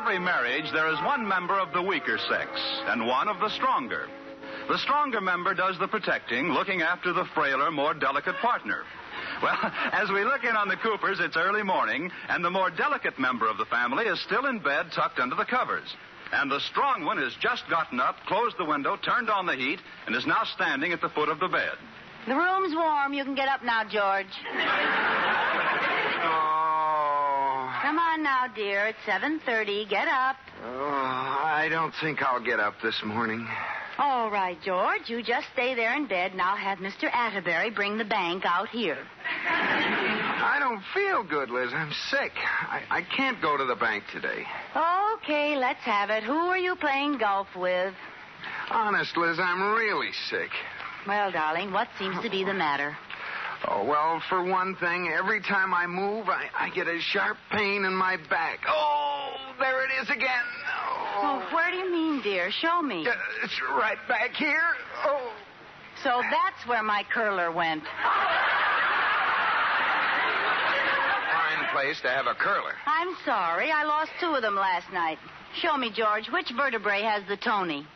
every marriage, there is one member of the weaker sex and one of the stronger. The stronger member does the protecting, looking after the frailer, more delicate partner. Well, as we look in on the Coopers, it's early morning, and the more delicate member of the family is still in bed, tucked under the covers. And the strong one has just gotten up, closed the window, turned on the heat, and is now standing at the foot of the bed. The room's warm. You can get up now, George. Oh. Come on now, dear. It's 7:30. Get up. Oh, I don't think I'll get up this morning. All right, George. You just stay there in bed, and I'll have Mr. Atterbury bring the bank out here. I don't feel good, Liz. I'm sick. I can't go to the bank today. Okay, let's have it. Who are you playing golf with? Honest, Liz, I'm really sick. Well, darling, what seems to be the matter? Oh, well, for one thing, every time I move, I get a sharp pain in my back. Oh, there it is again. Oh, where do you mean, dear? Show me. It's right back here. Oh. So that's where my curler went. Fine place to have a curler. I'm sorry. I lost 2 of them last night. Show me, George, which vertebrae has the Tony?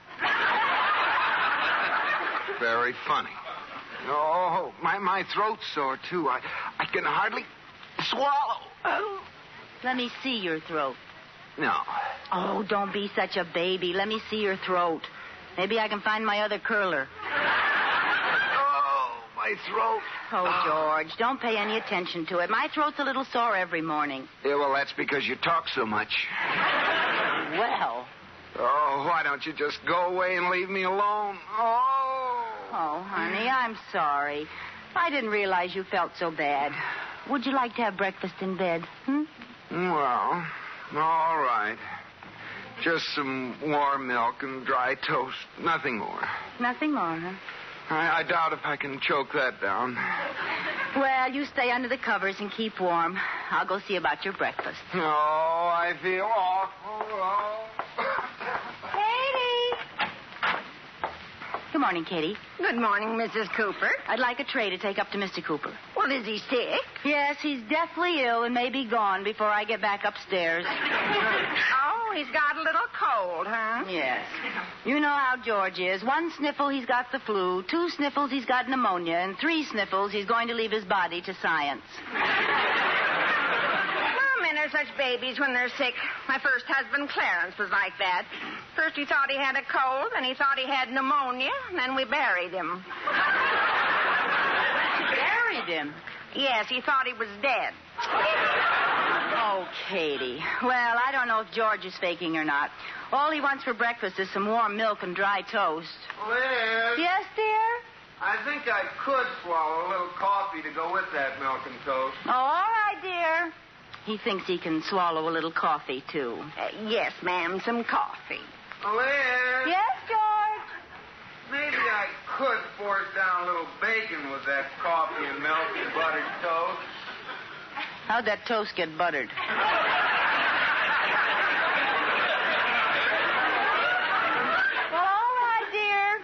Very funny. Oh, my throat's sore, too. I can hardly swallow. Oh. Let me see your throat. No. Oh, don't be such a baby. Let me see your throat. Maybe I can find my other curler. Oh, my throat. Oh, George, don't pay any attention to it. My throat's a little sore every morning. Yeah, well, that's because you talk so much. Well. Oh, why don't you just go away and leave me alone? Oh, honey, I'm sorry. I didn't realize you felt so bad. Would you like to have breakfast in bed? Well, all right. Just some warm milk and dry toast. Nothing more. Nothing more, huh? I doubt if I can choke that down. Well, you stay under the covers and keep warm. I'll go see about your breakfast. Oh, I feel awful. Katie! Good morning, Katie. Good morning, Mrs. Cooper. I'd like a tray to take up to Mr. Cooper. Well, is he sick? Yes, he's deathly ill and may be gone before I get back upstairs. Oh, he's got a little cold, huh? Yes. You know how George is. 1 sniffle, he's got the flu. 2 sniffles, he's got pneumonia. And 3 sniffles, he's going to leave his body to science. Men are such babies when they're sick. My first husband, Clarence, was like that. First he thought he had a cold, then he thought he had pneumonia, and then we buried him. Buried him? Yes, he thought he was dead. Oh, Katie. Well, I don't know if George is faking or not. All he wants for breakfast is some warm milk and dry toast. Liz? Yes, dear? I think I could swallow a little coffee to go with that milk and toast. Oh, all right, dear. He thinks he can swallow a little coffee, too. Yes, ma'am, some coffee. Liz? Yes, George? Maybe I could force down a little bacon with that coffee and milk and buttered toast. How'd that toast get buttered? Well, all right, dear.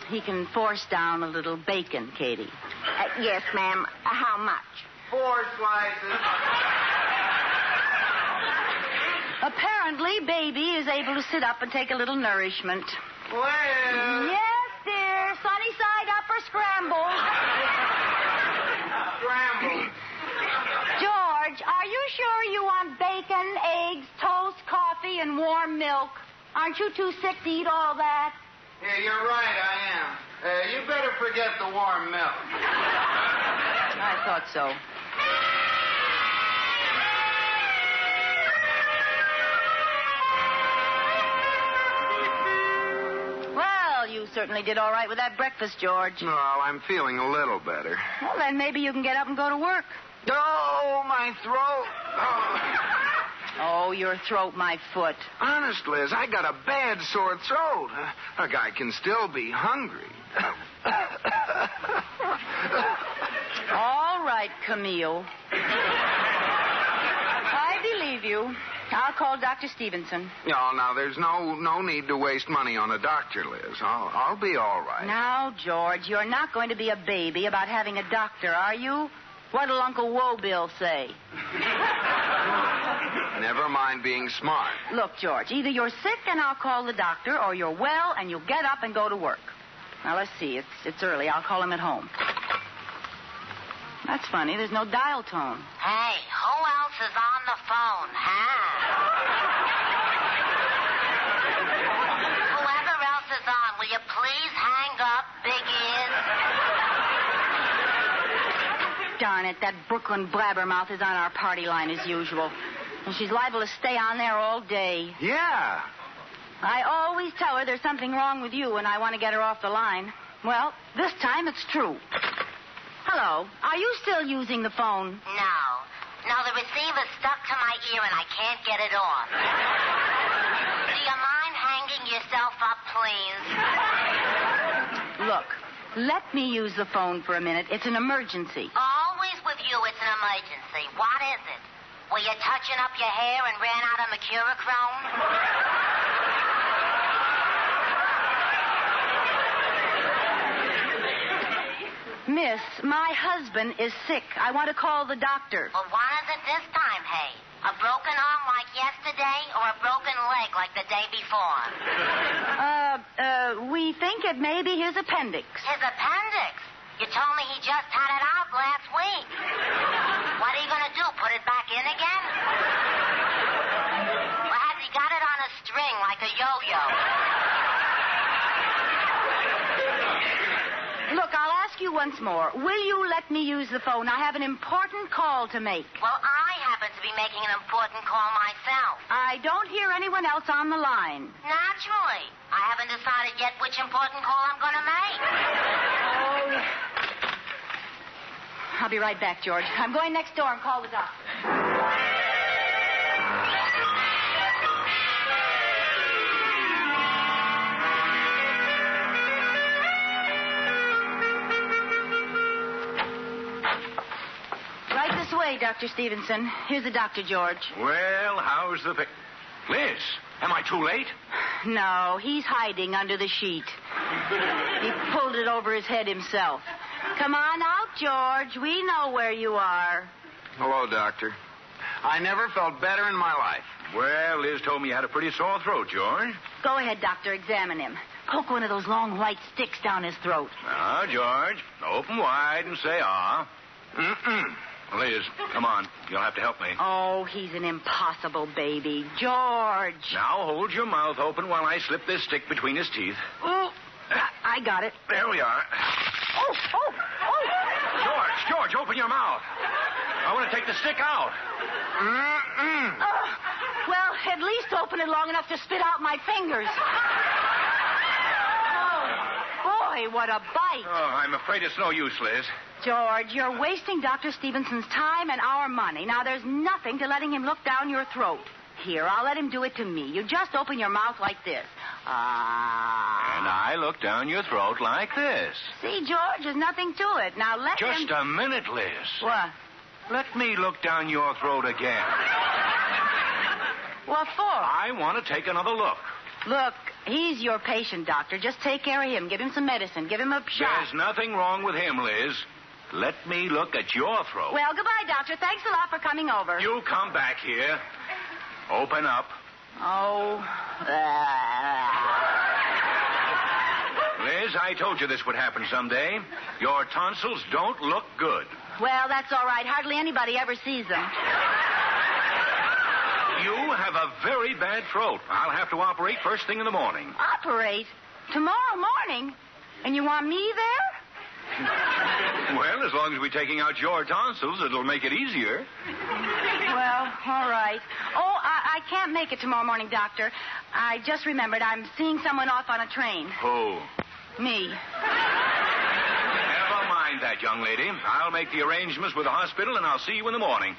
He can force down a little bacon, Katie. Yes, ma'am. How much? 4 slices. Apparently, baby is able to sit up and take a little nourishment. Liz? Yes, dear. Sunny side up or scrambled? Scrambled. George, are you sure you want bacon, eggs, toast, coffee, and warm milk? Aren't you too sick to eat all that? Yeah, you're right, I am. You better forget the warm milk. I thought so. Well, you certainly did all right with that breakfast, George. Well, I'm feeling a little better. Well, then maybe you can get up and go to work. Oh, my throat. Oh, your throat, my foot. Honest, Liz, I got a bad sore throat. A guy can still be hungry. All right, Camille. I believe you. I'll call Dr. Stevenson. No, now, there's no need to waste money on a doctor, Liz. I'll be all right. Now, George, you're not going to be a baby about having a doctor, are you? What'll Uncle Wobill say? Never mind being smart. Look, George, either you're sick and I'll call the doctor, or you're well and you'll get up and go to work. Now, let's see. It's early. I'll call him at home. That's funny. There's no dial tone. Hey, who else is on the phone, huh? Whoever else is on, will you please hang up, big ears? Darn it, that Brooklyn blabbermouth is on our party line as usual. And she's liable to stay on there all day. Yeah. I always tell her there's something wrong with you and I want to get her off the line. Well, this time it's true. Hello. Are you still using the phone? No, the receiver's stuck to my ear and I can't get it off. Do you mind hanging yourself up, please? Look, let me use the phone for a minute. It's an emergency. Always with you, it's an emergency. What is it? Were you touching up your hair and ran out of Mercurochrome? Miss, my husband is sick. I want to call the doctor. Well, what is it this time, hey? A broken arm like yesterday or a broken leg like the day before? We think it may be his appendix. His appendix? You told me he just had it out last week. What are you going to do, put it back in again? Or has he got it on a string like a yo-yo? Look, I'll ask you once more. Will you let me use the phone? I have an important call to make. Well, I happen to be making an important call myself. I don't hear anyone else on the line. Naturally. I haven't decided yet which important call I'm going to make. I'll be right back, George. I'm going next door and call the doctor. Right this way, Dr. Stevenson. Here's the doctor, George. Well, how's the... Liz, am I too late? No, he's hiding under the sheet. He pulled it over his head himself. Come on out, George. We know where you are. Hello, Doctor. I never felt better in my life. Well, Liz told me you had a pretty sore throat, George. Go ahead, Doctor. Examine him. Poke one of those long white sticks down his throat. Now, George, open wide and say ah. Liz, come on. You'll have to help me. Oh, he's an impossible baby. George. Now hold your mouth open while I slip this stick between his teeth. Oh, I got it. There we are. Oh. George, open your mouth. I want to take the stick out. Well, at least open it long enough to spit out my fingers. Oh, boy, what a bite. Oh, I'm afraid it's no use, Liz. George, you're wasting Dr. Stevenson's time and our money. Now, there's nothing to letting him look down your throat. Here, I'll let him do it to me. You just open your mouth like this. And I look down your throat like this. See, George, there's nothing to it. Now, let him... Just a minute, Liz. What? Let me look down your throat again. What for? I want to take another look. Look, he's your patient, Doctor. Just take care of him. Give him some medicine. Give him a shot. There's nothing wrong with him, Liz. Let me look at your throat. Well, goodbye, Doctor. Thanks a lot for coming over. You come back here. Open up. Oh. Liz, I told you this would happen someday. Your tonsils don't look good. Well, that's all right. Hardly anybody ever sees them. You have a very bad throat. I'll have to operate first thing in the morning. Operate? Tomorrow morning? And you want me there? Well, as long as we're taking out your tonsils, it'll make it easier. Well, all right. Oh, I can't make it tomorrow morning, Doctor. I just remembered I'm seeing someone off on a train. Who? Me. Never mind that, young lady. I'll make the arrangements with the hospital, and I'll see you in the morning.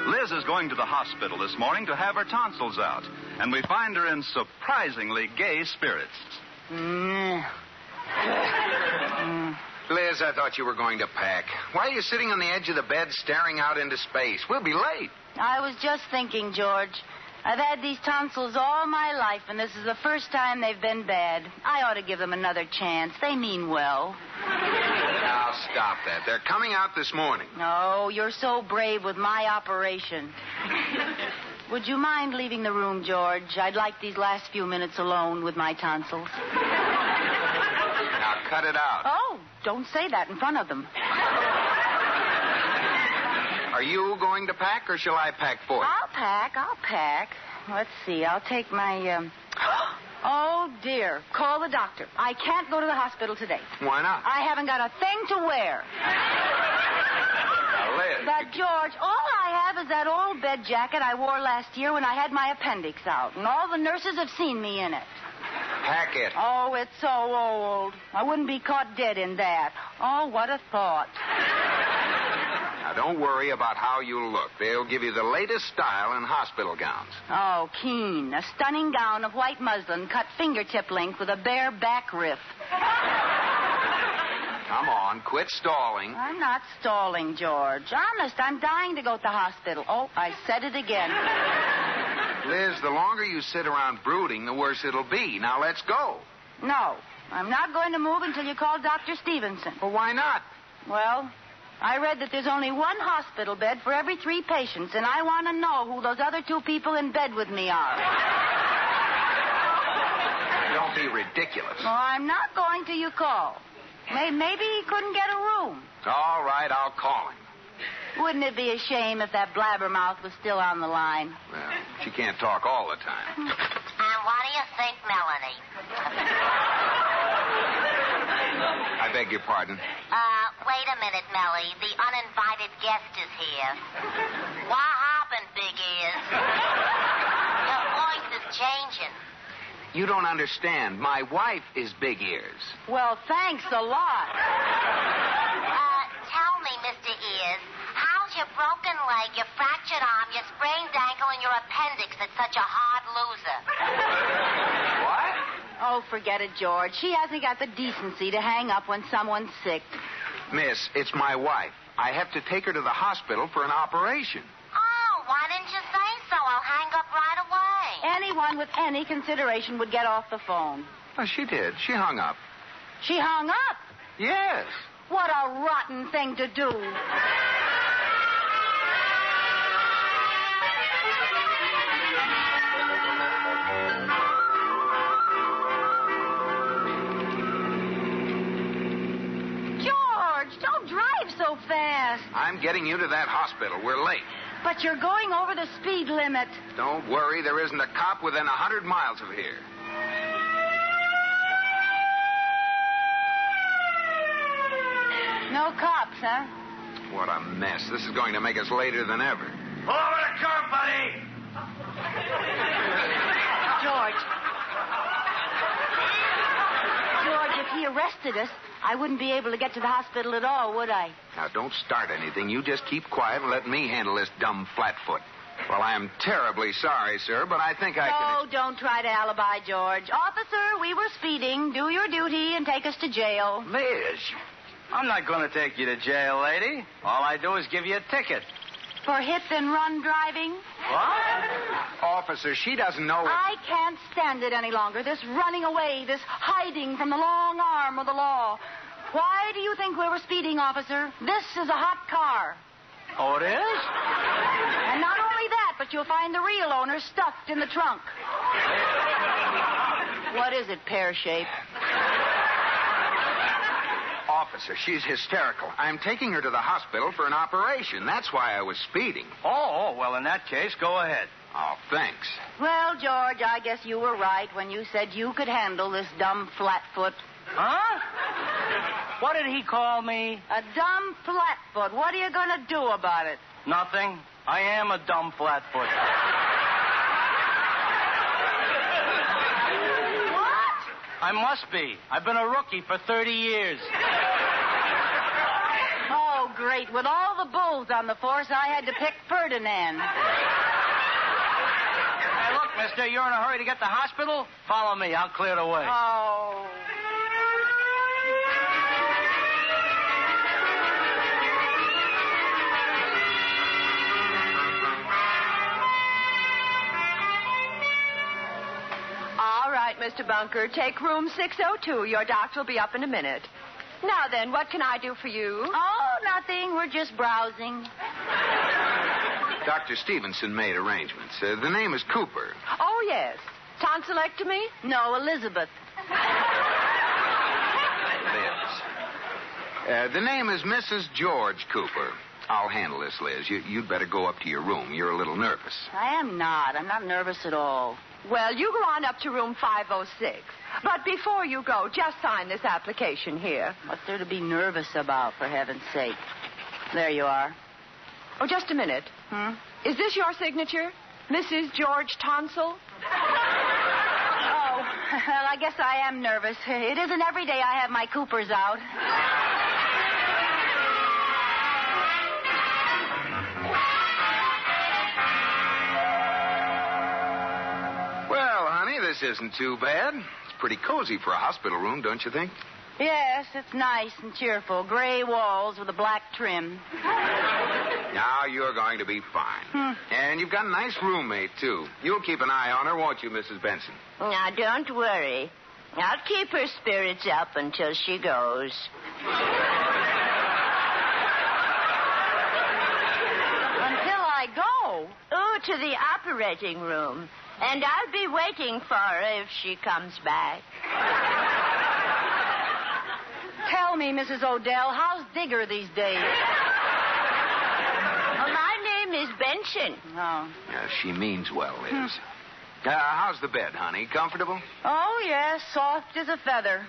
Liz is going to the hospital this morning to have her tonsils out, and we find her in surprisingly gay spirits. Liz, I thought you were going to pack. Why are you sitting on the edge of the bed staring out into space? We'll be late. I was just thinking, George. I've had these tonsils all my life, and this is the first time they've been bad. I ought to give them another chance. They mean well. Now, stop that. They're coming out this morning. No, you're so brave with my operation. Would you mind leaving the room, George? I'd like these last few minutes alone with my tonsils. Now, cut it out. Oh, don't say that in front of them. Are you going to pack, or shall I pack for you? I'll pack. Let's see, I'll take my, Oh, dear. Call the doctor. I can't go to the hospital today. Why not? I haven't got a thing to wear. Now, Liz. But, George, all I have is that old bed jacket I wore last year when I had my appendix out, and all the nurses have seen me in it. Pack it. Oh, it's so old. I wouldn't be caught dead in that. Oh, what a thought. Now, don't worry about how you look. They'll give you the latest style in hospital gowns. Oh, Keen. A stunning gown of white muslin cut fingertip length with a bare back riff. Come on, quit stalling. I'm not stalling, George. Honest, I'm dying to go to the hospital. Oh, I said it again. Liz, the longer you sit around brooding, the worse it'll be. Now, let's go. No, I'm not going to move until you call Dr. Stevenson. Well, why not? Well, I read that there's only one hospital bed for every 3 patients, and I want to know who those other 2 people in bed with me are. Don't be ridiculous. Well, I'm not going till you call. Maybe he couldn't get a room. All right, I'll call him. Wouldn't it be a shame if that blabbermouth was still on the line? Well, she can't talk all the time. And what do you think, Melanie? I beg your pardon. Wait a minute, Melly. The uninvited guest is here. What happened, Big Ears? Your voice is changing. You don't understand. My wife is Big Ears. Well, thanks a lot. Tell me, Mr. Ears, how's your broken leg, your fractured arm, your sprained ankle, and your appendix that's such a hard loser? What? Oh, forget it, George. She hasn't got the decency to hang up when someone's sick. Miss, it's my wife. I have to take her to the hospital for an operation. Oh, why didn't you say so? I'll hang up right away. Anyone with any consideration would get off the phone. Well, she did. She hung up. She hung up. Yes. What a rotten thing to do. George, don't drive so fast. I'm getting you to that hospital. We're late. But you're going over the speed limit. Don't worry. There isn't a cop within 100 miles of here. No cops, huh? What a mess. This is going to make us later than ever. Pull over the curb, buddy. George, if he arrested us, I wouldn't be able to get to the hospital at all, would I? Now, don't start anything. You just keep quiet and let me handle this dumb flatfoot. Well, I am terribly sorry, sir, but I think I can... Oh, don't try to alibi, George. Officer, we were speeding. Do your duty and take us to jail. Liz, I'm not going to take you to jail, lady. All I do is give you a ticket. For hit-and-run driving? What? Officer, she doesn't know... I can't stand it any longer. This running away, this hiding from the long arm of the law. Why do you think we were speeding, officer? This is a hot car. Oh, it is? And not only that, but you'll find the real owner stuffed in the trunk. What is it, pear-shaped? Officer, she's hysterical. I'm taking her to the hospital for an operation. That's why I was speeding. Oh, well, in that case, go ahead. Oh, thanks. Well, George, I guess you were right when you said you could handle this dumb flatfoot. Huh? What did he call me? A dumb flatfoot. What are you going to do about it? Nothing. I am a dumb flatfoot. What? I must be. I've been a rookie for 30 years. Oh, great. With all the bulls on the force, I had to pick Ferdinand. Hey, look, mister, you're in a hurry to get to the hospital? Follow me. I'll clear the way. Oh. Mr. Bunker. Take room 602. Your doctor will be up in a minute. Now then, what can I do for you? Oh, nothing. We're just browsing. Dr. Stevenson made arrangements. The name is Cooper. Oh, yes. Tonsillectomy? No, Elizabeth. Liz. The name is Mrs. George Cooper. I'll handle this, Liz. You'd better go up to your room. You're a little nervous. I am not. I'm not nervous at all. Well, you go on up to room 506. But before you go, just sign this application here. What's there to be nervous about, for heaven's sake? There you are. Oh, just a minute. Is this your signature? Mrs. George Tonsil? Oh, well, I guess I am nervous. It isn't every day I have my Coopers out. Well, honey, this isn't too bad. It's pretty cozy for a hospital room, don't you think? Yes, it's nice and cheerful. Gray walls with a black trim. Now you're going to be fine. And you've got a nice roommate, too. You'll keep an eye on her, won't you, Mrs. Benson? Now, don't worry. I'll keep her spirits up until she goes. Until I go? Oh, to the operating room. And I'll be waiting for her if she comes back. Tell me, Mrs. Odell, how's Digger these days? Oh, my name is Benson. Oh. Yeah, she means well, Liz. How's the bed, honey? Comfortable? Oh, yes, soft as a feather.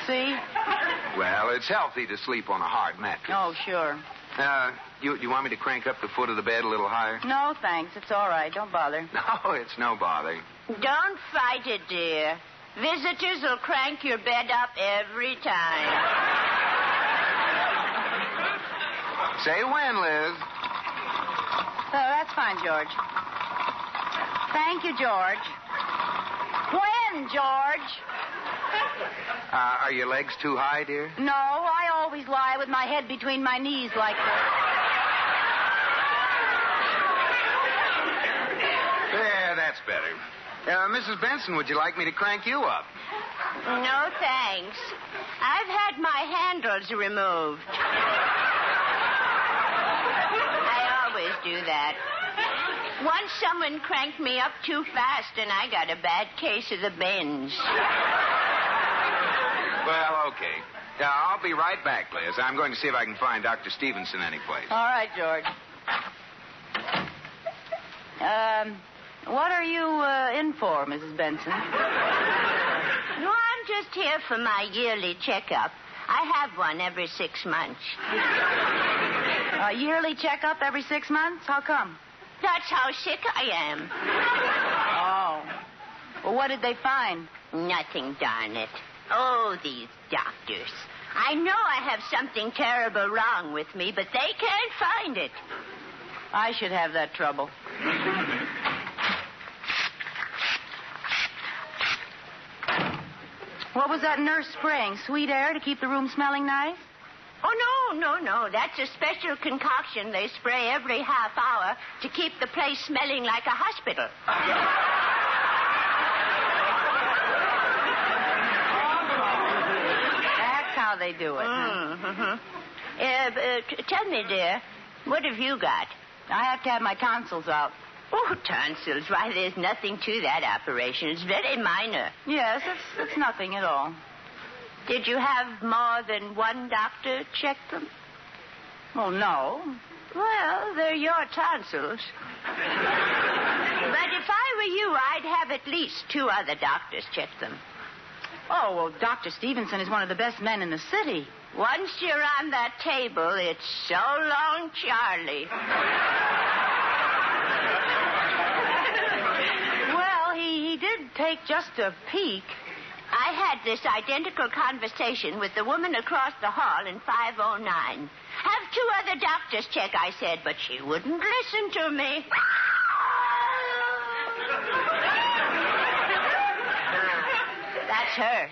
See? Well, it's healthy to sleep on a hard mattress. Oh, sure. You want me to crank up the foot of the bed a little higher? No, thanks. It's all right. Don't bother. No, it's no bother. Don't fight it, dear. Visitors will crank your bed up every time. Say when, Liz. That's fine, George. Thank you, George. When, George? Are your legs too high, dear? No, I always lie with my head between my knees like this. There, that's better. Mrs. Benson, would you like me to crank you up? No, thanks. I've had my handles removed. I always do that. Once someone cranked me up too fast and I got a bad case of the bends. Well, okay. I'll be right back, Liz. I'm going to see if I can find Dr. Stevenson anyplace. All right, George. What are you in for, Mrs. Benson? No, I'm just here for my yearly checkup. I have one every 6 months. A yearly checkup every 6 months? How come? That's how sick I am. Oh. Well, what did they find? Nothing, darn it. Oh, these doctors. I know I have something terrible wrong with me, but they can't find it. I should have that trouble. What was that nurse spraying? Sweet air to keep the room smelling nice? Oh, no. That's a special concoction they spray every half hour to keep the place smelling like a hospital. That's how they do it. Tell me, dear, what have you got? I have to have my tonsils out. Oh, tonsils. Why, there's nothing to that operation. It's very minor. Yes, it's nothing at all. Did you have more than one doctor check them? Well, no. Well, they're your tonsils. But if I were you, I'd have at least 2 other doctors check them. Oh, well, Dr. Stevenson is one of the best men in the city. Once you're on that table, it's so long, Charlie. Well, he did take just a peek. I had this identical conversation with the woman across the hall in 509. Have 2 other doctors check, I said, but she wouldn't listen to me. That's her.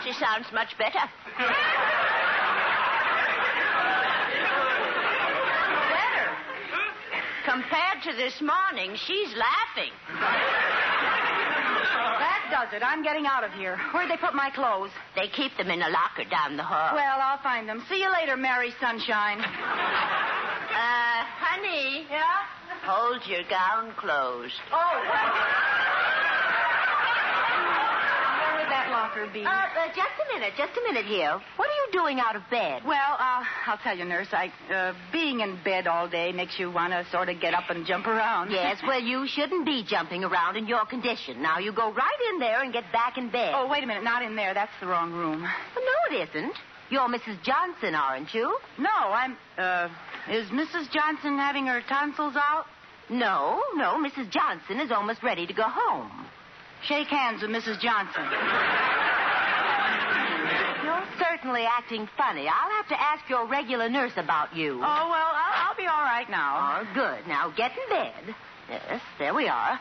She sounds much better. Better. Come Compared to this morning, she's laughing. That does it. I'm getting out of here. Where'd they put my clothes? They keep them in a locker down the hall. Well, I'll find them. See you later, Mary Sunshine. Honey. Yeah? Hold your gown closed. Oh. Where would that locker be? Just a minute here. What are you doing out of bed? Well, I'll tell you, nurse. Being in bed all day makes you want to sort of get up and jump around. Yes, well, you shouldn't be jumping around in your condition. Now, you go right in there and get back in bed. Oh, wait a minute. Not in there. That's the wrong room. Well, no, it isn't. You're Mrs. Johnson, aren't you? No, I'm, is Mrs. Johnson having her tonsils out? No, Mrs. Johnson is almost ready to go home. Shake hands with Mrs. Johnson. You're certainly acting funny. I'll have to ask your regular nurse about you. Oh, well, I'll be all right now. Oh, good. Now, get in bed. Yes, there we are.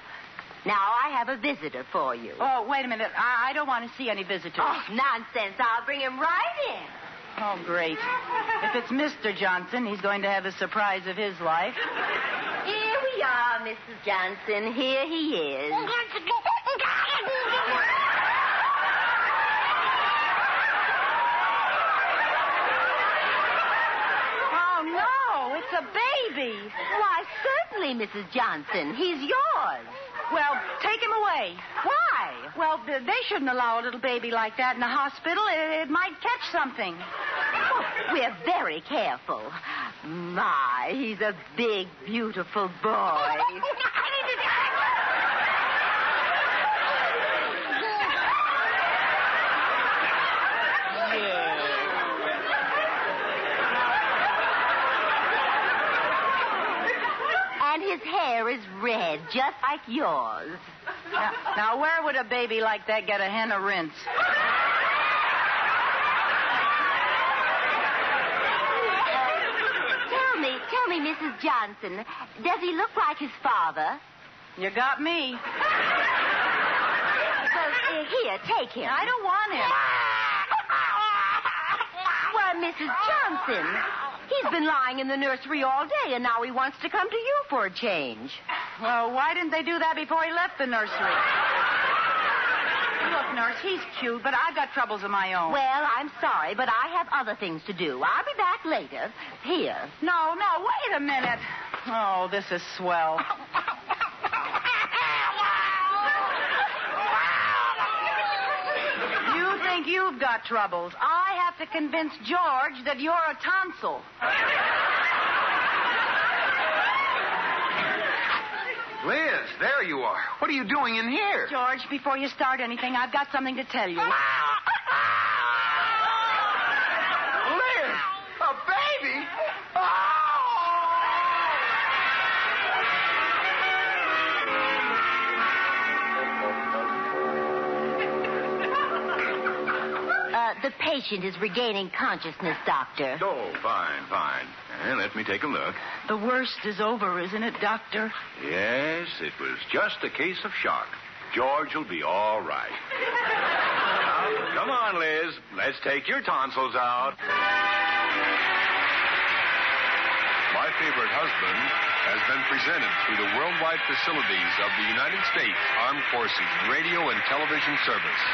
Now, I have a visitor for you. Oh, wait a minute. I don't want to see any visitors. Oh, nonsense. I'll bring him right in. Oh, great. If it's Mr. Johnson, he's going to have the surprise of his life. Here we are, Mrs. Johnson. Here he is. Oh, no. It's a baby. Why, certainly, Mrs. Johnson. He's yours. Well, take him away. Why? Well, they shouldn't allow a little baby like that in the hospital. It might catch something. Oh, we're very careful. My, he's a big, beautiful boy. And his hair is red, just like yours. Now, where would a baby like that get a henna rinse? Tell me, Mrs. Johnson, does he look like his father? You got me. Well, here, take him. I don't want him. Why, Mrs. Johnson, he's been lying in the nursery all day, and now he wants to come to you for a change. Well, why didn't they do that before he left the nursery? Look, nurse, he's cute, but I've got troubles of my own. Well, I'm sorry, but I have other things to do. I'll be back later. Here. No, wait a minute. Oh, this is swell. You think you've got troubles. I have to convince George that you're a tonsil. Liz, there you are. What are you doing in here? George, before you start anything, I've got something to tell you. Liz! A baby? The patient is regaining consciousness, Doctor. Oh, fine. Let me take a look. The worst is over, isn't it, Doctor? Yes, it was just a case of shock. George will be all right. Now, come on, Liz. Let's take your tonsils out. My Favorite Husband has been presented through the worldwide facilities of the United States Armed Forces Radio and Television Service.